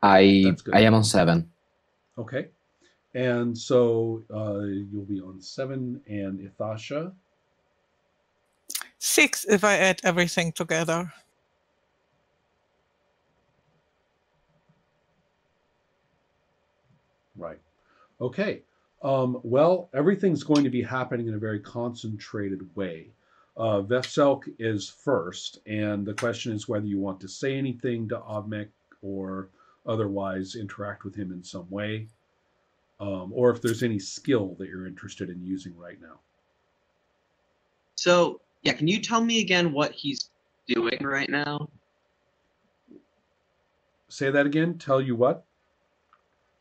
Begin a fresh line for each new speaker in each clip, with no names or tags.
I
That's good.
I am on 7.
Okay. And so you'll be on 7, and Ithasha.
6 if I add everything together.
Right. Okay. Well, everything's going to be happening in a very concentrated way. Veselk is first, and the question is whether you want to say anything to Avmek or otherwise interact with him in some way, or if there's any skill that you're interested in using right now.
So, yeah, can you tell me again what he's doing right now?
Say that again. Tell you what?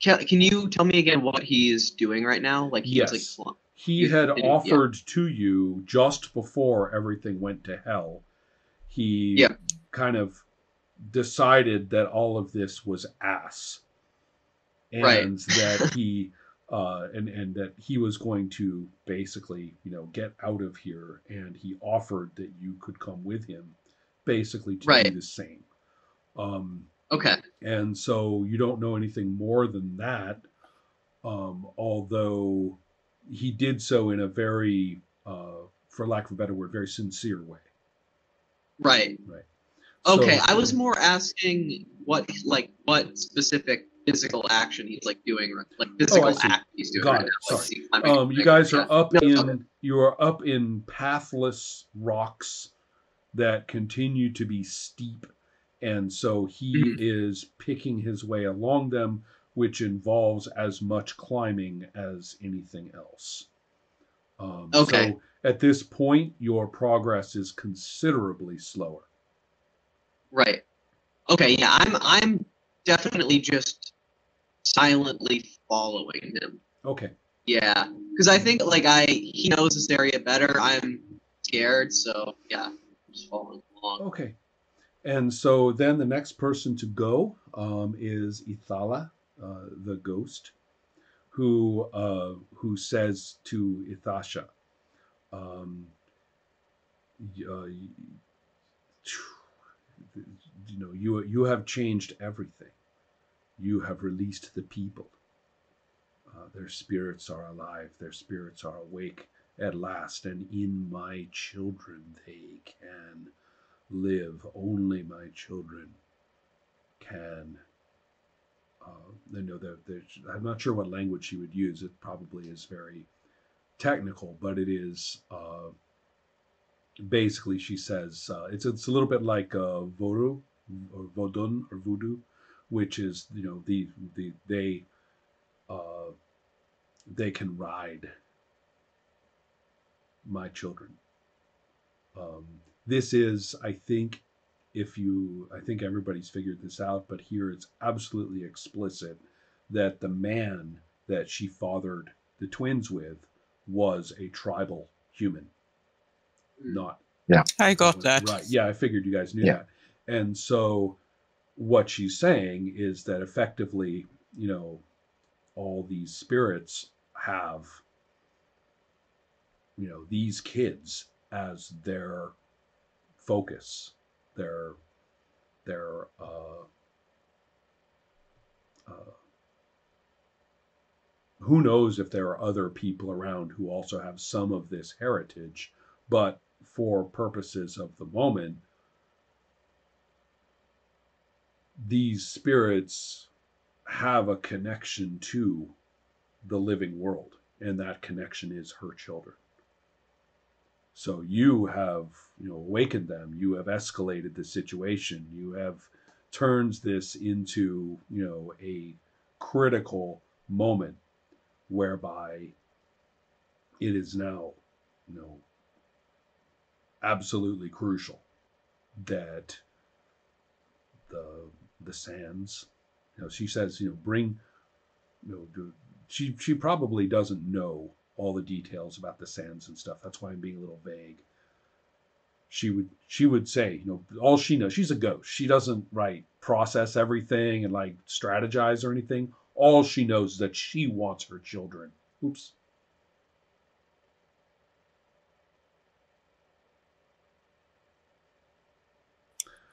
Can you tell me again what he's doing right now? Like he was like
Yes. He
he's
had
continuing, yeah.
offered to you just before everything went to hell. He
Yeah.
kind of decided that all of this was ass,
Right.
and that he and that he was going to basically, get out of here, and he offered that you could come with him basically to do
Right.
the same. Um,
Okay.
and so you don't know anything more than that, although he did so in a very, for lack of a better word, very sincere way.
Right.
Right.
Okay,
So
I was more asking what specific physical action he's like doing, like
oh, I
physical
see.
act he's doing
Got
right
it.
now. Like
Sorry.
is he climbing
You
anything?
guys
Yeah.
are up
No, it's okay.
in you are up in pathless rocks that continue to be steep, and so he
Mhm.
is picking his way along them, which involves as much climbing as anything else.
Okay.
So at this point, your progress is considerably slower.
Right. Okay, yeah, I'm definitely just silently following him.
Okay.
Yeah, because I think like he knows this area better. I'm scared, so yeah, I'm just following along.
Okay. And so then the next person to go is Ithala, the ghost, who says to Ithasha, um, uh, you have changed everything. You have released the people. Their spirits are alive. Their spirits are awake at last, and in my children they can live. Only my children can. I'm not sure what language she would use. It probably is very technical, but it is basically, she says, it's a little bit like voodoo or vodun or voodoo, which is, uh, they can ride my children. Um, this is, I think, I think everybody's figured this out, but here it's absolutely explicit that the man that she fathered the twins with was a tribal human, not
Yeah.
I got that.
right. Yeah, I figured you guys knew
Yeah.
that. And so what she's saying is that effectively, all these spirits have, these kids as their focus, their their uh, who knows if there are other people around who also have some of this heritage, but for purposes of the moment, these spirits have a connection to the living world, and that connection is her children. So you have, awakened them. You have escalated the situation. You have turned this into, a critical moment whereby it is now, you know, absolutely crucial that the the sands, she says, bring, she probably doesn't know all the details about the sands and stuff. That's why I'm being a little vague. She would say, all she knows, she's a ghost. She doesn't process everything and strategize or anything. All she knows is that she wants her children. Oops.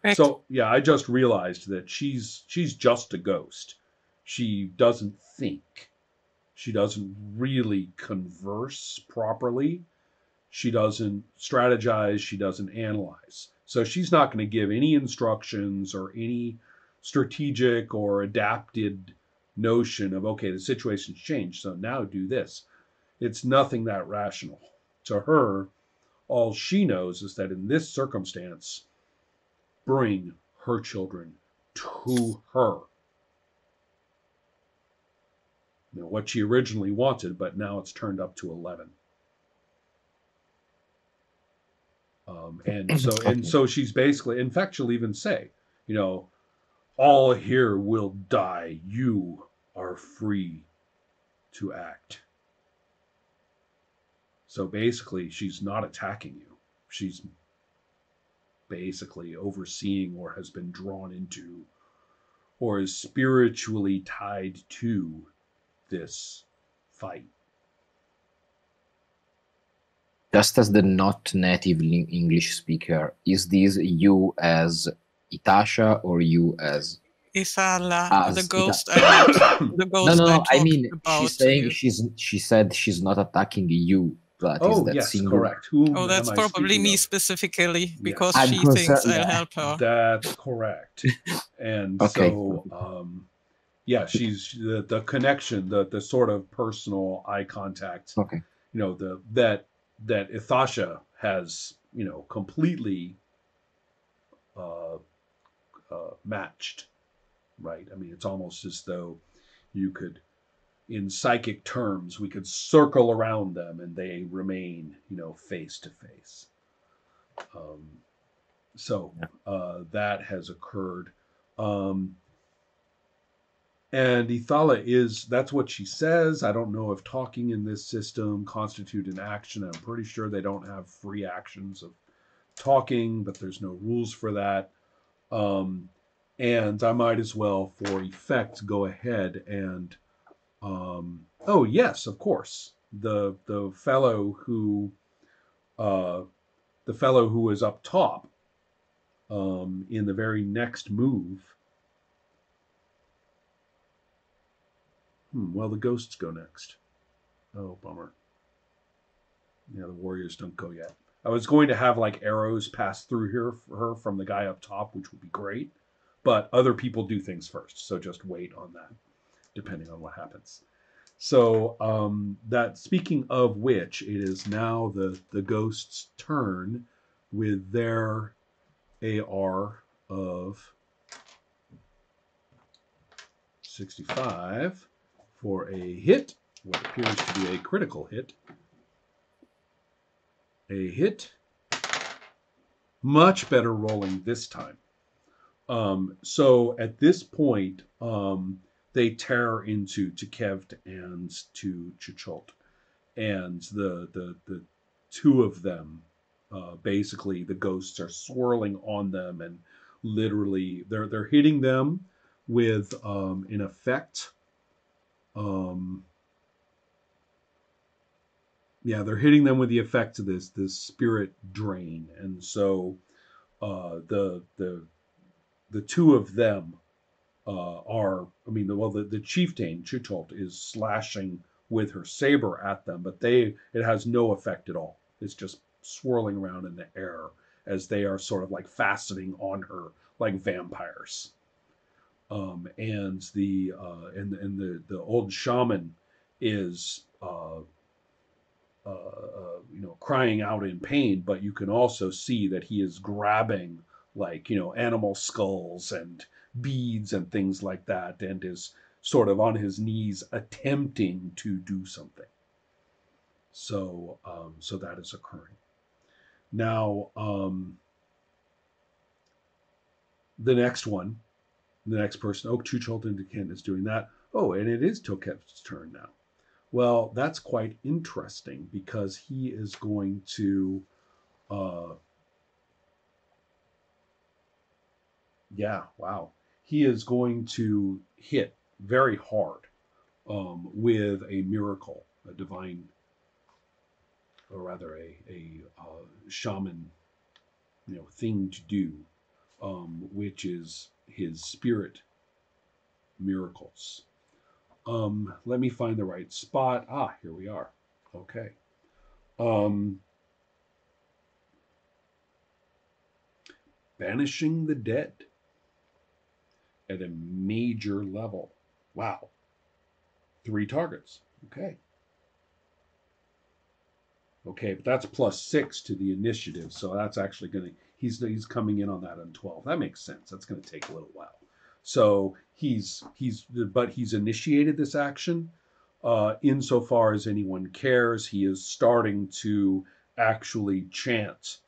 Correct.
So yeah, I just realized that she's just a ghost. She doesn't think. She doesn't really converse properly. She doesn't strategize. She doesn't analyze. So she's not going to give any instructions or any strategic or adapted notion of, okay, the situation's changed, so now do this. It's nothing that rational. To her, all she knows is that in this circumstance, bring her children to her. You know, what she originally wanted, but now it's turned up to 11. And so she's basically, in fact, she'll even say, you know, all here will die. You are free to act. So basically, she's not attacking you. She's basically overseeing or has been drawn into or is spiritually tied to this fight.
Just as the not native English speaker, is this you as Itasha or you as
Isala, the
as
ghost
Ita?
I met, the
No,
ghost
no,
I
no. I
talked
mean, she's
about to
saying
you.
she said she's not attacking you, but is
Oh,
that
yes,
singular?
correct. Whom
Oh,
am
that's
I
probably
speaking
me
of?
specifically because
Yes,
I'm
she thinks
concerned.
I'll
Yeah.
help her.
that's correct. And
Okay.
so, yeah, she's the connection, the sort of personal eye contact,
Okay.
you know, that Ithasha has, you know, completely uh, matched, right? I mean, it's almost as though you could, in psychic terms, we could circle around them and they remain, you know, face to face. So that has occurred. And Ithala that's what she says. I don't know if talking in this system constitute an action. I'm pretty sure they don't have free actions of talking, but there's no rules for that. And I might as well, for effect, go ahead and, oh yes, of course, the fellow who, uh, the fellow who was up top, in the very next move. Well, the ghosts go next. Oh, bummer. Yeah, the warriors don't go yet. I was going to have like arrows pass through here for her from the guy up top, which would be great. But other people do things first, so just wait on that, depending on what happens. So that speaking of which, it is now the ghosts' turn with their AR of 65 for a hit, what appears to be a critical hit. A hit. Much better rolling this time. So at this point, they tear into Kevt and to Chichult. And the two of them, basically the ghosts are swirling on them and literally they're hitting them with in effect. Yeah, they're hitting them with the effects of this spirit drain, and so the two of them are. I mean, the chieftain Chutult is slashing with her saber at them, but it has no effect at all. It's just swirling around in the air as they are sort of like fastening on her like vampires. And the old shaman is crying out in pain, but you can also see that he is grabbing like, animal skulls and beads and things like that, and is sort of on his knees attempting to do something. So, so that is occurring. Now, the next person, Chuchult and Kent is doing that. Oh, and it is Toket's turn now. Well, that's quite interesting because he is going to, he is going to hit very hard with a miracle, a divine, or rather a shaman, thing to do. which is his spirit miracles. Let me find the right spot. Ah, here we are. Okay. Banishing the dead at a major level. Wow. 3 targets. Okay. Okay, but that's +6 to the initiative, so that's actually going to he's coming in on that on 12. That makes sense. That's going to take a little while. So he's initiated this action. Insofar as anyone cares, he is starting to actually chant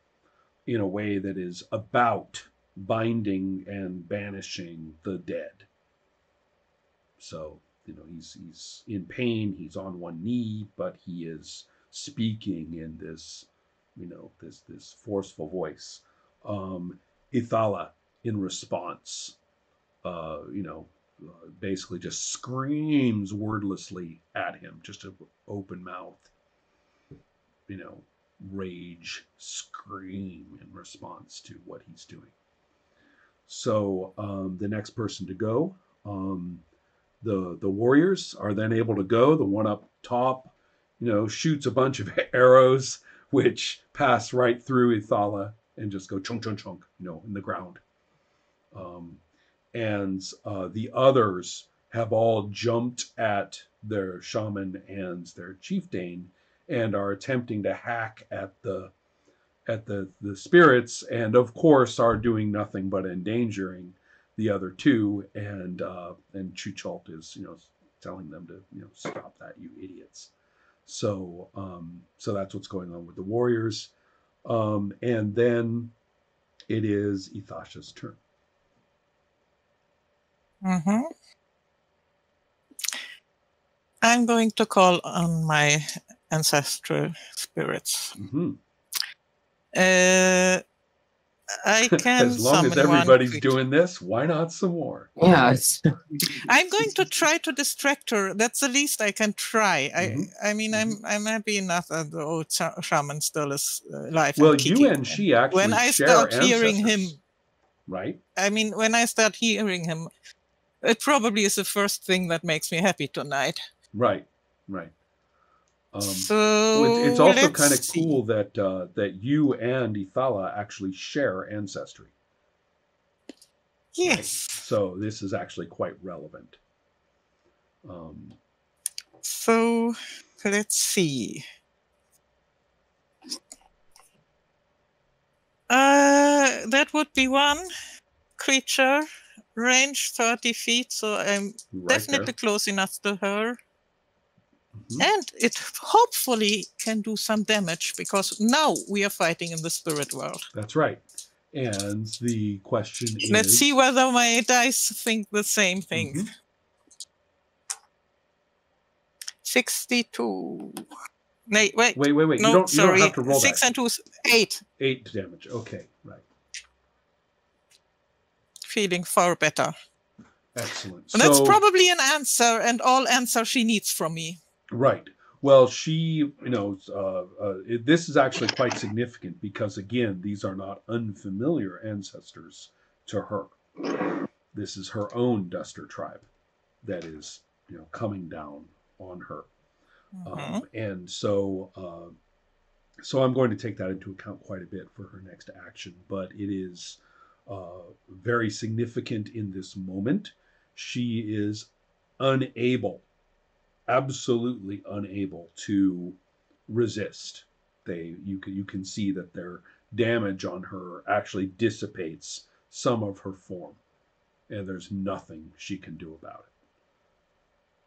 in a way that is about binding and banishing the dead. So, he's in pain, he's on one knee, but he is speaking in this, this forceful voice. Ithala, in response, basically just screams wordlessly at him, just an open mouth, rage scream in response to what he's doing. So the next person to go, the warriors are then able to go. The one up top, shoots a bunch of arrows which pass right through Ithala and just go chunk, chunk, chunk, in the ground. And the others have all jumped at their shaman and their chieftain and are attempting to hack at the spirits, and of course are doing nothing but endangering the other two. And Chuchult is telling them to stop that, you idiots. So that's what's going on with the warriors. And then it is Ithasha's turn.
Mm-hmm. I'm going to call on my ancestral spirits.
Mm-hmm.
I can
as long as everybody's doing this, why not some more?
Yeah,
I'm going to try to distract her. That's the least I can try. I mean, I'm happy enough that the old shaman still is alive.
Well,
and kicking.
You and she actually
when I
share
start
ancestors,
hearing him,
right?
I mean, when I start hearing him, it probably is the first thing that makes me happy tonight.
Right.
So
it's also kind of cool that that you and Ithala actually share ancestry.
Yes.
Right? So this is actually quite relevant.
So let's see. That would be one creature, range 30 feet, so I'm definitely close enough to her. And it hopefully can do some damage, because now we are fighting in the spirit world.
That's right. And the question is...
Let's see whether my dice think the same thing. 62. Wait.
No, you don't have to roll
6 and 2, 8.
8 damage. Okay, right.
Feeling far better.
Excellent.
So that's probably an answer, and all answer she needs from me.
Right. Well, she, this is actually quite significant because, again, these are not unfamiliar ancestors to her. This is her own Duster tribe that is, coming down on her. And so I'm going to take that into account quite a bit for her next action, but it is very significant in this moment. She is absolutely unable to resist. You can see that their damage on her actually dissipates some of her form, and there's nothing she can do about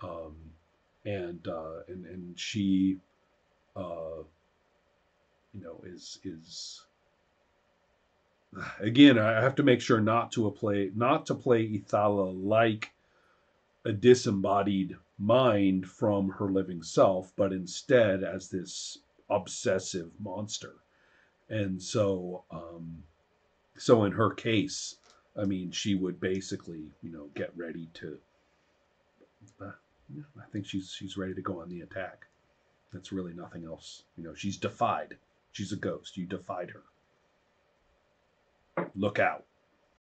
it. And she is again, I have to make sure not to play Ithala like a disembodied mind from her living self, but instead as this obsessive monster. And so in her case, I mean, she would basically, get ready to I think she's ready to go on the attack. That's really nothing else. She's defied. She's a ghost. You defied her. Look out.